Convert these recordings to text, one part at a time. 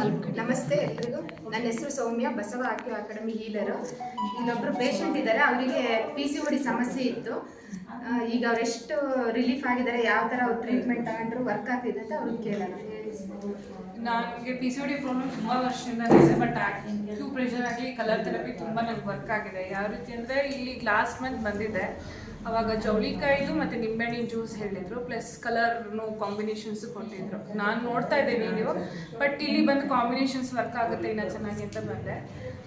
ನಮಸ್ತೆ ಎಲ್ರಿಗೂ. ನನ್ನ ಹೆಸರು ಸೌಮ್ಯ, ಬಸವ ಆಕ್ಯೂ ಅಕಾಡೆಮಿ ಹೀಲರು. ಇಲ್ಲೊಬ್ರು ಪೇಷಂಟ್ ಇದ್ದಾರೆ, ಅವರಿಗೆ PCOD ಸಮಸ್ಯೆ ಇತ್ತು. ಈಗ ಅವರೆಷ್ಟು ರಿಲೀಫ್ ಆಗಿದ್ದಾರೆ, ಯಾವ ಥರ ಅವ್ರು ಟ್ರೀಟ್ಮೆಂಟ್ ತಗೊಂಡ್ರು, ವರ್ಕ್ ಆಗ್ತಿದೆ ಅಂತ ಅವ್ರಿಗೆ ಕೇಳೋಣ. ನನಗೆ PCOD ಪ್ರಾಬ್ಲಮ್ ತುಂಬ ವರ್ಷದಿಂದ ಇದೆ, ಬಟ್ ಆಕ್ಯೂ ಪ್ರೆಷರ್ ಆಗಲಿ ಕಲರ್ ಥೆರಪಿ ತುಂಬ ನನಗೆ ವರ್ಕ್ ಆಗಿದೆ. ಯಾವ ರೀತಿ ಅಂದರೆ ಇಲ್ಲಿ ಲಾಸ್ಟ್ ಮಂತ್ ಬಂದಿದ್ದೆ, ಅವಾಗ ಜವಳಿಕಾಯಿದು ಮತ್ತು ನಿಂಬೆಹಣ್ಣಿನ ಜ್ಯೂಸ್ ಹೇಳಿದರು, ಪ್ಲಸ್ ಕಲರ್ನು ಕಾಂಬಿನೇಷನ್ಸು ಕೊಟ್ಟಿದ್ರು. ನಾನು ನೋಡ್ತಾ ಇದ್ದೆ ವಿಡಿಯೋ, ಬಟ್ ಇಲ್ಲಿ ಬಂದು ಕಾಂಬಿನೇಷನ್ಸ್ ವರ್ಕ್ ಆಗುತ್ತೆ ಇನ್ನೂ ಚೆನ್ನಾಗಿ ಅಂತ ಬಂದೆ.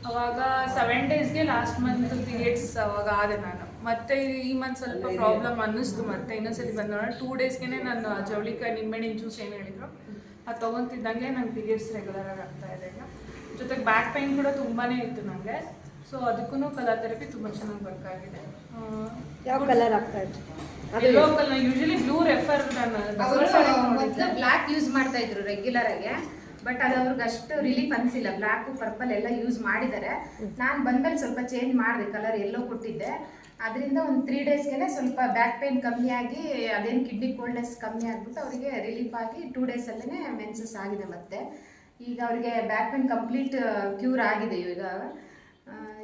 ಅವಾಗ 7 ಡೇಸ್ಗೆ ಲಾಸ್ಟ್ ಮಂತ್ ಪೀರಿಯಡ್ಸ್ ಅವಾಗ ಆದೆ ನಾನು. ಮತ್ತು ಈ ಮಂತ್ ಸ್ವಲ್ಪ ಪ್ರಾಬ್ಲಮ್ ಅನ್ನಿಸ್ತು, ಮತ್ತೆ ಇನ್ನೊಂದ್ಸಲಿ ಬಂದು ನೋಡೋಣ. 2 ಡೇಸ್ಗೆ ನಾನು ಜವಳಿಕಾಯಿ ನಿಂಬೆಹಣ್ಣಿನ ಜ್ಯೂಸ್ ಏನು ಹೇಳಿದ್ರು ಅದು ತೊಗೊತಿದ್ದಂಗೆ ನಂಗೆ ಪೀರಿಯಡ್ಸ್ ರೆಗ್ಯುಲರಾಗಿ ಆಗ್ತಾ ಇದೆ. ಈಗ ಜೊತೆಗೆ ಬ್ಯಾಕ್ ಪೈನ್ ಕೂಡ ತುಂಬಾ ಇತ್ತು ನನಗೆ. ಸೊ ಅದಕ್ಕೂ ಕಲರ್ ಥೆರಪಿ ತುಂಬ ಚೆನ್ನಾಗಿ ವರ್ಕ್ ಆಗಿದೆ. ಯಾವ ಕಲರ್ ಆಗ್ತಾ ಇತ್ತು? Yellow colour, usually blue refer. ಮೊದಲು ಬ್ಲ್ಯಾಕ್ ಯೂಸ್ ಮಾಡ್ತಾ ಇದ್ರು ರೆಗ್ಯುಲರ್ ಆಗಿ, ಬಟ್ ಅದು ಅವ್ರಿಗೆ ಅಷ್ಟು ರಿಲೀಫ್ ಅನಿಸಿಲ್ಲ. ಬ್ಲ್ಯಾಕು ಪರ್ಪಲ್ ಎಲ್ಲ ಯೂಸ್ ಮಾಡಿದ್ದಾರೆ. ನಾನು ಬಂದ್ಮೇಲೆ ಸ್ವಲ್ಪ ಚೇಂಜ್ ಮಾಡಿದೆ, ಕಲರ್ ಎಲ್ಲೋ ಕೊಟ್ಟಿದ್ದೆ. ಅದರಿಂದ ಒಂದು 3 ಡೇಸ್ಗೆ ಸ್ವಲ್ಪ ಬ್ಯಾಕ್ ಪೇನ್ ಕಮ್ಮಿ ಆಗಿ, ಅದೇನು ಕಿಡ್ನಿ ಕೋಲ್ಡ್ನೆಸ್ ಕಮ್ಮಿ ಆಗಿಬಿಟ್ಟು ಅವರಿಗೆ ರಿಲೀಫ್ ಆಗಿ 2 ಡೇಸಲ್ಲೇ ಮೆನ್ಸಸ್ ಆಗಿದೆ. ಮತ್ತೆ ಈಗ ಅವರಿಗೆ ಬ್ಯಾಕ್ ಪೇನ್ ಕಂಪ್ಲೀಟ್ ಕ್ಯೂರ್ ಆಗಿದೆ.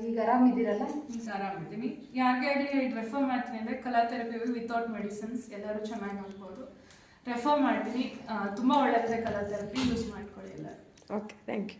ಈಗ ಆರಾಮಿದ್ದೀರಲ್ಲ? ಈಗ ಆರಾಮಿದ್ದೀನಿ. ಯಾರಿಗೆ ಆಗಲಿ ರೆಫರ್ ಮಾಡ್ತೀನಿ ಅಂದರೆ ಕಲರ್ ಥೆರಪಿ ವಿತೌಟ್ ಮೆಡಿಸಿನ್ಸ್ ಎಲ್ಲರೂ ಚೆನ್ನಾಗಿ ಆಗ್ಬೋದು. ರೆಫರ್ ಮಾಡ್ತೀನಿ, ತುಂಬ ಒಳ್ಳೆಯದಿದೆ ಕಲರ್ ಥೆರಪಿ, ಯೂಸ್ ಮಾಡ್ಕೊಳ್ಳಿ ಎಲ್ಲ. Okay, thank you.